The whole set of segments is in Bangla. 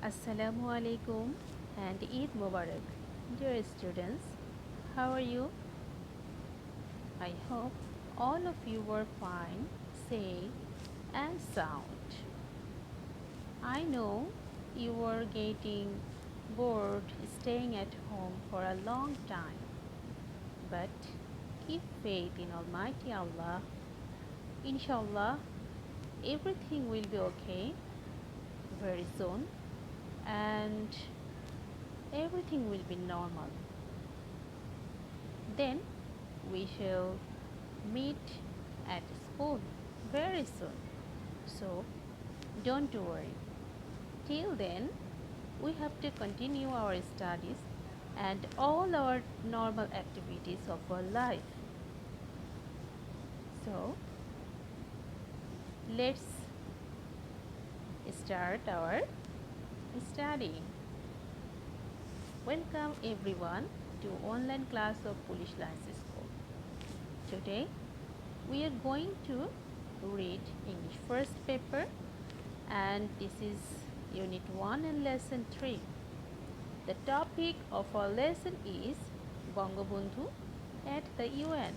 Assalamu alaikum and Eid Mubarak. Dear students, how are you? I hope all of you were fine, safe, and sound. I know you were getting bored staying at home for a long time, but keep faith in Almighty Allah. Inshallah, everything will be okay very soon and everything will be normal. Then we shall meet at school very soon. So don't worry. Till then, we have to continue our studies and all our normal activities of our life. So let's start our studying. Welcome everyone to online class of Polish Language School. Today we are going to read English first paper and this is unit 1 and lesson 3. The topic of our lesson is Bangabandhu at the UN.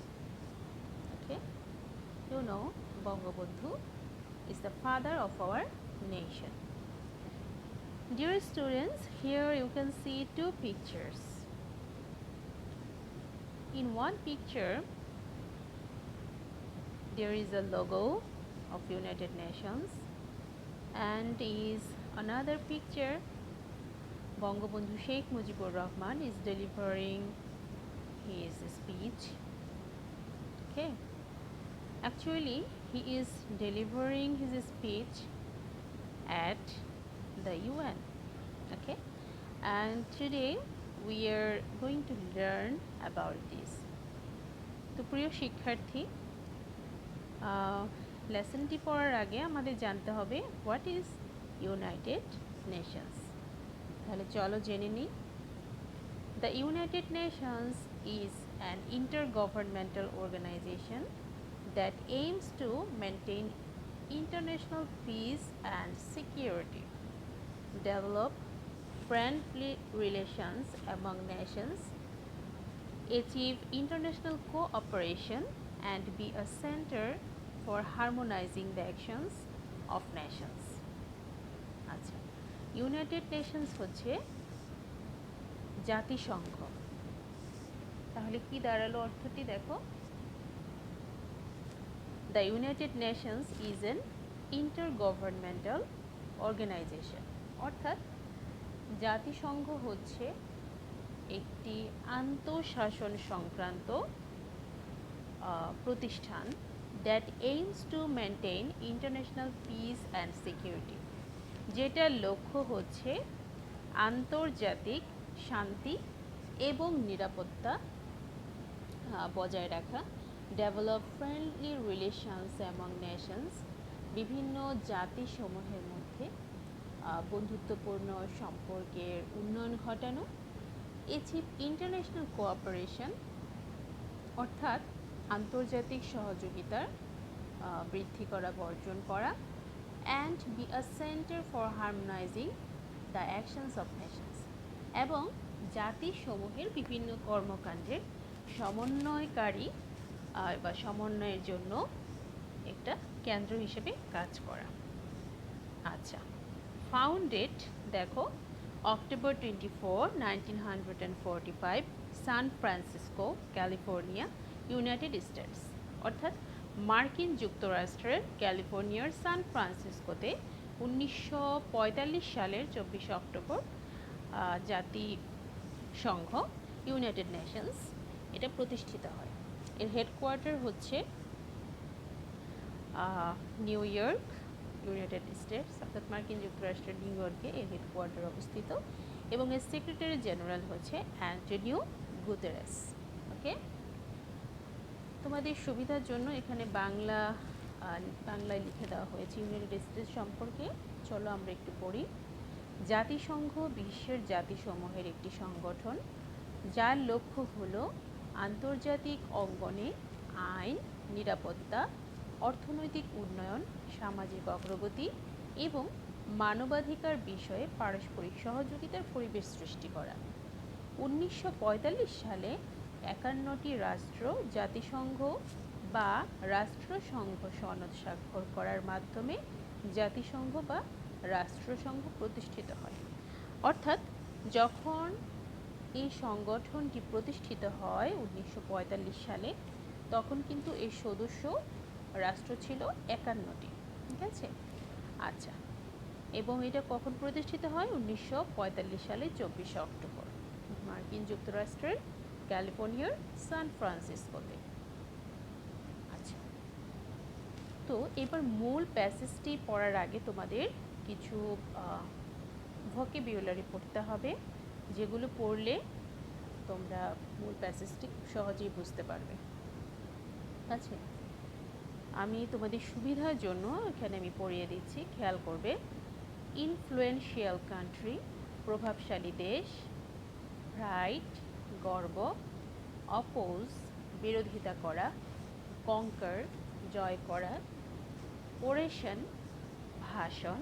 Okay, you know Bangabandhu is the father of our nation. Dear students, here you can see two pictures. In one picture there is a logo of United Nations and is another picture Bangabandhu Sheikh Mujibur Rahman is delivering his speech. Okay, actually he is delivering his speech at the UN. Okay, and today we are going to learn about this. তো প্রিয় শিক্ষার্থী, লেসনটি পড়ার আগে আমাদের জানতে হবে হোয়াট ইজ ইউনাইটেড নেশনস। তাহলে চলো জেনে নিই। The United Nations is an intergovernmental organization that aims to maintain international peace and security, develop friendly relations among nations, achieve international cooperation, and be a center for harmonizing the actions of nations. আচ্ছা, ইউনাইটেড নেশনস হচ্ছে জাতিসংঘ। তাহলে কি দাঁড়ালো অর্থটি দেখো। The United Nations is an intergovernmental organization, অর্থাৎ জাতিসংঘ হচ্ছে একটি আন্তঃশাসন সংক্রান্ত প্রতিষ্ঠান that aims to maintain international peace and security, যেটার লক্ষ্য হচ্ছে আন্তর্জাতিক শান্তি এবং নিরাপত্তা বজায় রাখা, develop friendly relations among Nations, বিভিন্ন জাতিসমূহের মধ্যে বন্ধুত্বপূর্ণ সম্পর্কের উন্নয়ন ঘটানো, অ্যাচিভ ইন্টারন্যাশনাল কোঅপারেশন অর্থাৎ আন্তর্জাতিক সহযোগিতার বৃদ্ধি করা বা অর্জন করা, and be a centre for harmonising the actions of nations, এবং জাতিসমূহের বিভিন্ন কর্মকাণ্ডের সমন্বয়কারী বা সমন্বয়ের জন্য একটা কেন্দ্র হিসেবে কাজ করা। আচ্ছা, ফাউন্ডেড দেখো October 24, 1945, San Francisco, California, United States, অর্থাৎ মার্কিন যুক্তরাষ্ট্রের ক্যালিফোর্নিয়ার সান ফ্রান্সিসকোতে 1945 সালের 24 অক্টোবর জাতিসংঘ ইউনাইটেড নেশনস এটা প্রতিষ্ঠিত হয়। এর হেডকোয়ার্টার হচ্ছে নিউ ইয়র্ক, ইউনাইটেড স্টেটস, অর্থাৎ মার্কিন যুক্তরাষ্ট্রের নিউ ইয়র্কে এর হেডকোয়ার্টার অবস্থিত এবং এর সেক্রেটারি জেনারেল হচ্ছে অ্যান্টোনিও গুতেরেস। ওকে, তোমাদের সুবিধার জন্য এখানে বাংলায় লিখে দেওয়া হয়েছে ইউনাইটেড স্টেটস সম্পর্কে। চলো আমরা একটু পড়ি। জাতিসংঘ বিশ্বের জাতিসমূহের একটি সংগঠন যার লক্ষ্য হলো আন্তর্জাতিক অঙ্গনে আইন, নিরাপত্তা, অর্থনৈতিক উন্নয়ন, সামাজিক অগ্রগতি এবং মানবাধিকার বিষয়ে পারস্পরিক সহযোগিতার পরিবেশ সৃষ্টি করা। 1945 সালে 51টি রাষ্ট্র জাতিসংঘ বা রাষ্ট্রসংঘ সনদ স্বাক্ষর করার মাধ্যমে জাতিসংঘ বা রাষ্ট্রসংঘ প্রতিষ্ঠিত হয়। অর্থাৎ যখন এই সংগঠনটি প্রতিষ্ঠিত হয় 1945 সালে, তখন কিন্তু এর সদস্য রাষ্ট্র ছিল 51টি। ঠিক আছে, আচ্ছা, এবং এটা কখন প্রতিষ্ঠিত হয়? 1945 সালে 24শে অক্টোবর মার্কিন যুক্তরাষ্ট্রের ক্যালিফোর্নিয়ার সান ফ্রান্সিসকোতে। আচ্ছা, তো এবার মূল প্যাসেজটি পড়ার আগে তোমাদের কিছু ভোকাবুলারি পড়তে হবে, যেগুলো পড়লে তোমরা মূল প্যাসেজটি সহজেই বুঝতে পারবে। ঠিক আছে, আমি তোমাদের সুবিধার জন্য এখানে আমি পড়িয়ে দিচ্ছি, খেয়াল করবে। ইনফ্লুয়েন্সিয়াল কান্ট্রি, প্রভাবশালী দেশ। রাইট, গর্ব। অপোজ, বিরোধিতা করা। কঙ্কার, জয় করা। ওরেশন, ভাষণ।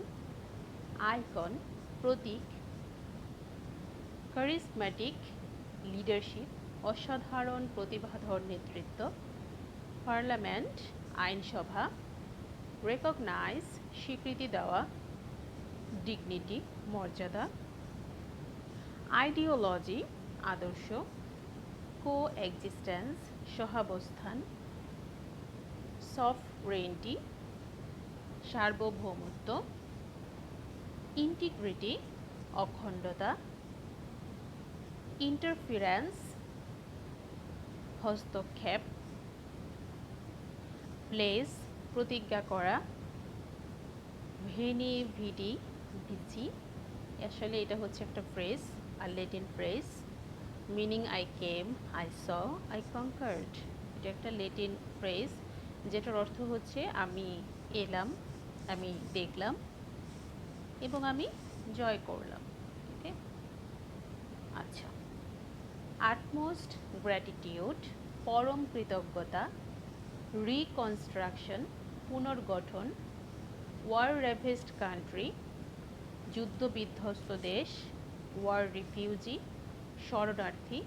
আইকন, প্রতীক। কারিজম্যাটিক, লিডারশিপ, অসাধারণ প্রতিভাধর নেতৃত্ব। পার্লামেন্ট, আইনসভা। রেকগনাইজ, স্বীকৃতি দেওয়া। ডিগনিটি, মর্যাদা। আইডিওলজি, আদর্শ। কোএক্সিস্টেন্স, সহাবস্থান। সফরেইনটি, সার্বভৌমত্ব। ইন্টিগ্রিটি, অখণ্ডতা। ইন্টারফিরেন্স, হস্তক্ষেপ। প্লেস, প্রতিজ্ঞা করা। ভেনি ভিডি, ভিচি, আসলে এটা হচ্ছে একটা ফ্রেজ, আর Latin phrase. Meaning I came, I saw, I conquered. এটা একটা ল্যাটিন ফ্রেজ যেটার অর্থ হচ্ছে আমি এলাম, আমি দেখলাম এবং আমি জয় করলাম। ওকে, আচ্ছা। আটমোস্ট গ্র্যাটিটিউড, পরম কৃতজ্ঞতা। রিকনস্ট্রাকশন, পুনর্গঠন। ওয়ার রেভেস্ট কান্ট্রি, যুদ্ধ বিধ্বস্ত দেশ। ওয়ার রিফিউজি, শরণার্থী।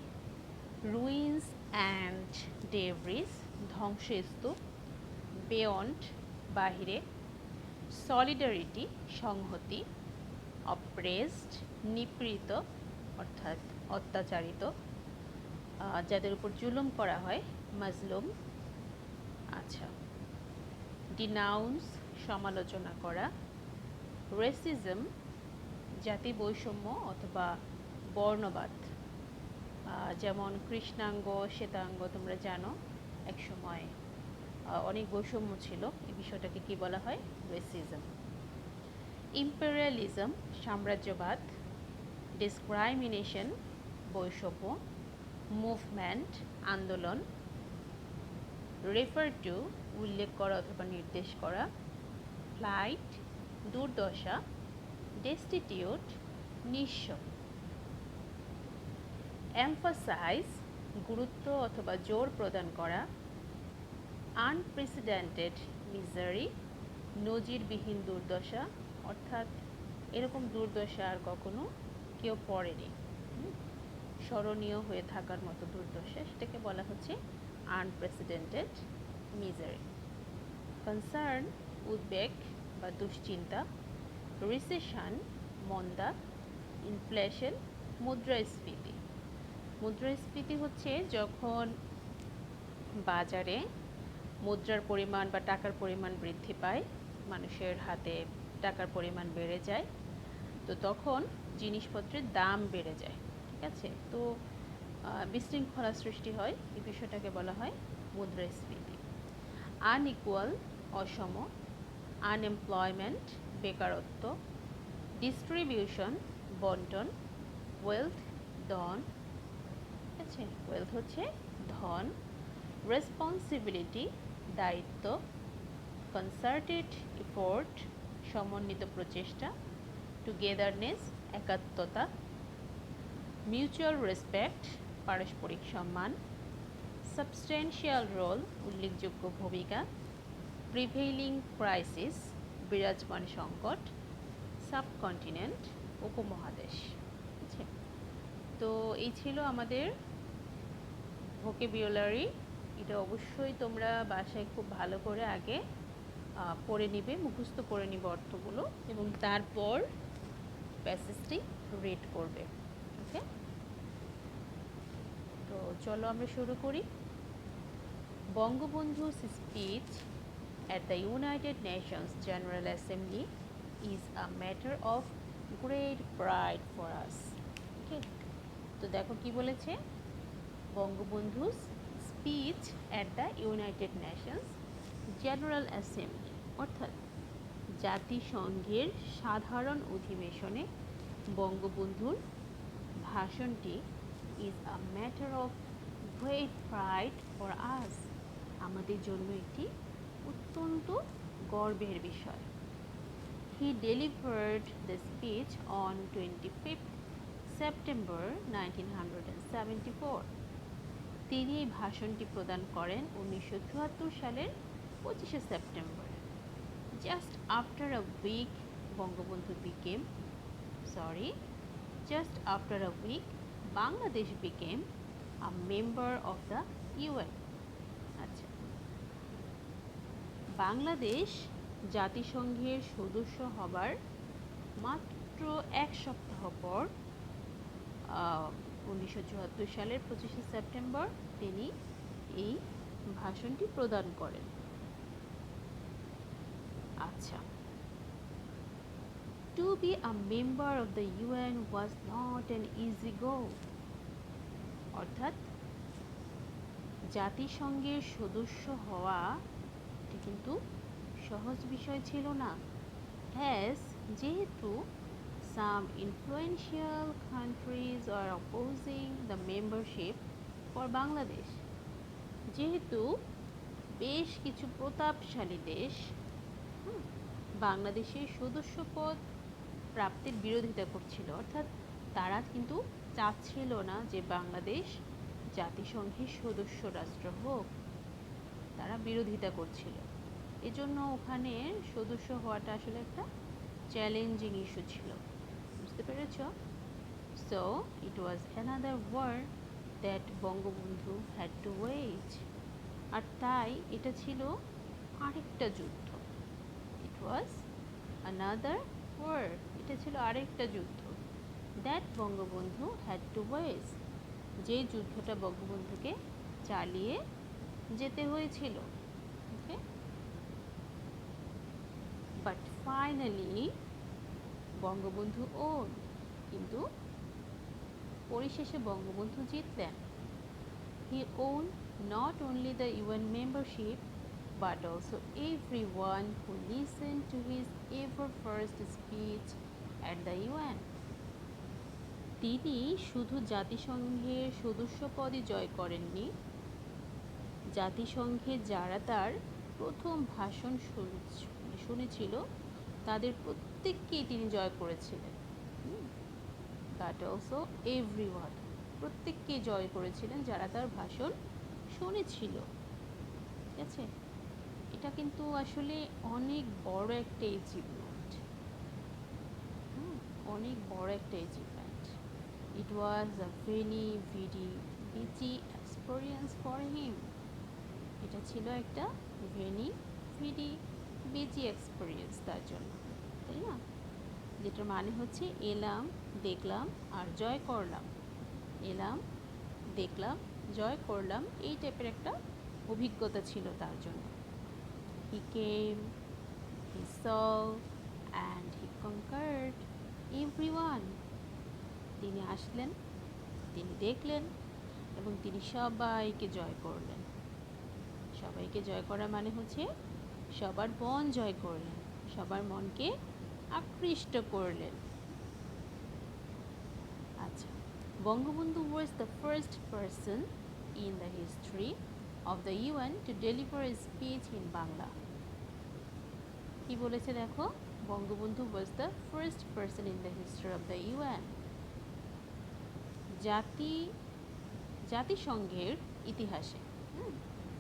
রুইন্স অ্যান্ড ডেব্রিস, ধ্বংসস্তূপ। বেয়ন্ড, বাহিরে। সলিডারিটি, সংহতি। অপ্রেসড, নিপীড়িত অর্থাৎ অত্যাচারিত, যাদের উপর জুলুম করা হয়, মাজলুম। আচ্ছা। ডিনাউন্স, সমালোচনা করা। রেসিজম, জাতি বৈষম্য অথবা বর্ণবাদ, যেমন কৃষ্ণাঙ্গ, শ্বেতাঙ্গ, তোমরা জানো একসময় অনেক বৈষম্য ছিল, এই বিষয়টাকে কি বলা হয়? রেসিজম। ইম্পেরিয়ালিজম, সাম্রাজ্যবাদ। ডিসক্রাইমিনেশন, বৈষম্য। মুভমেন্ট, আন্দোলন। রেফার টু, উল্লেখ করা অথবা নির্দেশ করা। ফ্লাইট, দুর্দশা। ডেস্টিটিউট, নিঃস্ব। এমফাসাইজ, গুরুত্ব অথবা জোর প্রদান করা। আনপ্রেসিডেন্টেড মিজারি, নজিরবিহীন দুর্দশা, অর্থাৎ এরকম দুর্দশা আর কখনো কেউ পড়েনি, স্মরণীয় হয়ে থাকার মতো দুর্দশা, সেটাকে বলা হচ্ছে আনপ্রেসিডেন্টেড মিজারি। কনসার্ন, উদ্বেগ বা দুশ্চিন্তা। রিসেশন, মন্দা। ইনফ্লেশন, মুদ্রাস্ফীতি। মুদ্রাস্ফীতি হচ্ছে যখন বাজারে মুদ্রার পরিমাণ বা টাকার পরিমাণ বৃদ্ধি পায়, মানুষের হাতে টাকার পরিমাণ বেড়ে যায়, তো তখন জিনিসপত্রের দাম বেড়ে যায়। ঠিক আছে, তো বিশৃঙ্খলা সৃষ্টি হয়, এই বিষয়টাকে বলা হয় মুদ্রাস্ফীতি। আনইকুয়াল, অসম। আনএমপ্লয়মেন্ট, বেকারত্ব। ডিস্ট্রিবিউশন, বন্টন। ওয়েলথ, ধন। ঠিক আছে, ওয়েলথ হচ্ছে ধন। রেসপন্সিবিলিটি, দায়িত্ব। কনসার্টেড এফোর্ট, সমন্বিত প্রচেষ্টা। টুগেদারনেস, একাত্মতা। মিউচুয়াল রেসপেক্ট, পারস্পরিক সম্মান। সাবস্টেন্সিয়াল রোল, উল্লেখযোগ্য ভূমিকা। প্রিভেইলিং ক্রাইসিস, বিরাজমান সংকট। সাবকন্টিনেন্ট, উপমহাদেশ। ঠিক আছে, তো এই ছিল আমাদের ভোকেবুলারি। এটা অবশ্যই তোমরা বাসায় খুব ভালো করে আগে পড়ে নিবে, মুখস্থ করে নিবে অর্থগুলো, এবং তারপর প্যাসেজটি রিড করবে। ওকে, তো চলো আমরা শুরু করি। বঙ্গবন্ধু's speech at the United Nations General Assembly is a matter of great pride for us. ওকে, তো দেখো কি বলেছে, বঙ্গবন্ধু's speech at the United Nations General Assembly, অর্থাৎ জাতিসংঘের সাধারণ অধিবেশনে বঙ্গবন্ধুর ভাষণটি is a matter of great pride for us, আমাদের জন্য একটি অত্যন্ত গর্বের বিষয়। He delivered the speech on 25th September 1974. তিনি এই ভাষণটি প্রদান করেন 1974 সালের 25শে September. Just after a week, Bangabandhu just after a week, Bangladesh became a member of the UN. আচ্ছা, বাংলাদেশ জাতিসংঘের সদস্য হবার মাত্র এক সপ্তাহ পর 1974 সালের 25শে সেপ্টেম্বর তিনি এই ভাষণটি প্রদান করেন। আচ্ছা, to be a member of the UN was not an easy goal, অর্থাৎ জাতিসংঘের সদস্য হওয়া কিন্তু সহজ বিষয় ছিল না। As যেহেতু some influential countries are opposing the membership for Bangladesh, যেহেতু বেশ কিছু প্রতাপশালী দেশ বাংলাদেশের সদস্যপদ প্রাপ্তির বিরোধিতা করছিল, অর্থাৎ তারা কিন্তু চাচ্ছিল না যে বাংলাদেশ জাতিসংঘের সদস্য রাষ্ট্র হোক, তারা বিরোধিতা করছিল। এজন্য ওখানে সদস্য হওয়াটা আসলে একটা চ্যালেঞ্জিং ইস্যু ছিল, বুঝতে পেরেছ? So it was another war that Bangabandhu had to wage, আর তাই এটা ছিল আরেকটা যুদ্ধ। ইট ওয়াজ অ্যানাদার ওয়ার, এটা ছিল আরেকটা যুদ্ধ, that Bangabandhu had to wage, যে যুদ্ধটা বঙ্গবন্ধুকে চালিয়ে যেতে হয়েছিল। Okay, but finally Bangabandhu won, কিন্তু পরিশেষে বঙ্গবন্ধু জিতলেন। He won not only the UN membership but also everyone who listened to his ever first speech at the UN. তিনি শুধু জাতিসংঘের সদস্যপদই জয় করেননি, জাতিসংঘে যারা তার প্রথম ভাষণ শুনেছিল তাদের প্রত্যেককেই তিনি জয় করেছিলেন। বাট অলসো এভরিওয়ান, প্রত্যেককে জয় করেছিলেন যারা তার ভাষণ শুনেছিল। ঠিক আছে, এটা কিন্তু আসলে অনেক বড় একটা অ্যাচিভমেন্ট, অনেক বড় একটা achievement. It was a very busy experience for him, এটা ছিল একটা ভেরি বিজি এক্সপিরিয়েন্স তার জন্য, তাই না? যেটার মানে হচ্ছে এলাম, দেখলাম আর জয় করলাম, এলাম, দেখলাম, জয় করলাম, এই টাইপের একটা অভিজ্ঞতা ছিল তার জন্য। He came, he saw and he conquered everyone. তিনি আসলেন, তিনি দেখলেন এবং তিনি সবাইকে জয় করলেন। সবাইকে জয় করা মানে হচ্ছে সবার মন জয় করলেন, সবার মনকে আকৃষ্ট করলেন। আচ্ছা, Bangabandhu was the first person in the history of the UN to deliver a speech in Bangla. কি বলেছে দেখো, Bangabandhu was the first person in the history of the UN, জাতিসংঘের ইতিহাসে,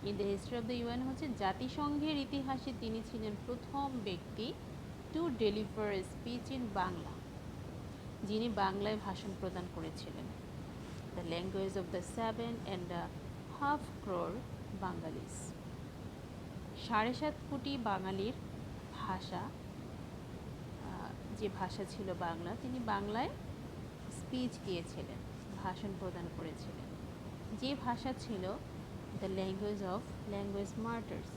in the history of the UN হচ্ছে জাতিসংঘের ইতিহাসে তিনি ছিলেন প্রথম ব্যক্তি to deliver speech in Bangla, যিনি বাংলায় ভাষণ প্রদান করেছিলেন। The language of the 7.5 crore বাঙালিস, 7.5 কোটি বাঙালির ভাষা, যে ভাষা ছিল বাংলা, তিনি বাংলায় স্পিচ দিয়েছিলেন, ভাষণ প্রদান করেছিলেন। যে ভাষা ছিল দ্য ল্যাঙ্গুয়েজ মার্টার্স,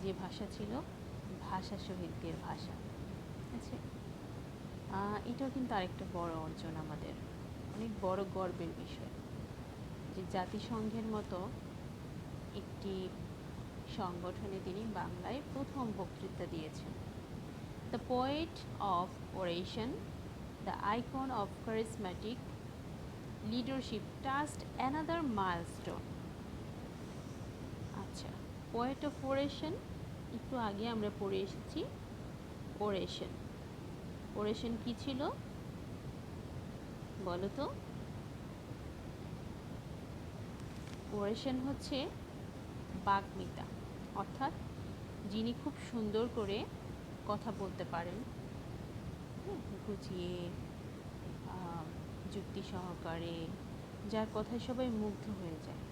যে ভাষা ছিল ভাষা শহীদদের ভাষা। আচ্ছা, এটাও কিন্তু আরেকটা বড় অর্জন, আমাদের অনেক বড় গর্বের বিষয় যে জাতিসংঘের মতো একটি সংগঠনে তিনি বাংলায় প্রথম বক্তৃতা দিয়েছেন। The poet of oration, the icon of charismatic leadership touched another milestone. আচ্ছা, পোয়েট অফ ওরেশন একটু আগে আমরা পড়ে এসেছি। ওরেশন, ওরেশন কি ছিল বলো তো? ওরেশন হচ্ছে বাগ্মিতা, অর্থাৎ যিনি খুব সুন্দর করে কথা বলতে পারেন, গুছিয়ে, যুক্তি সহকারে, যার কথায় সবাই মুগ্ধ হয়ে যায়,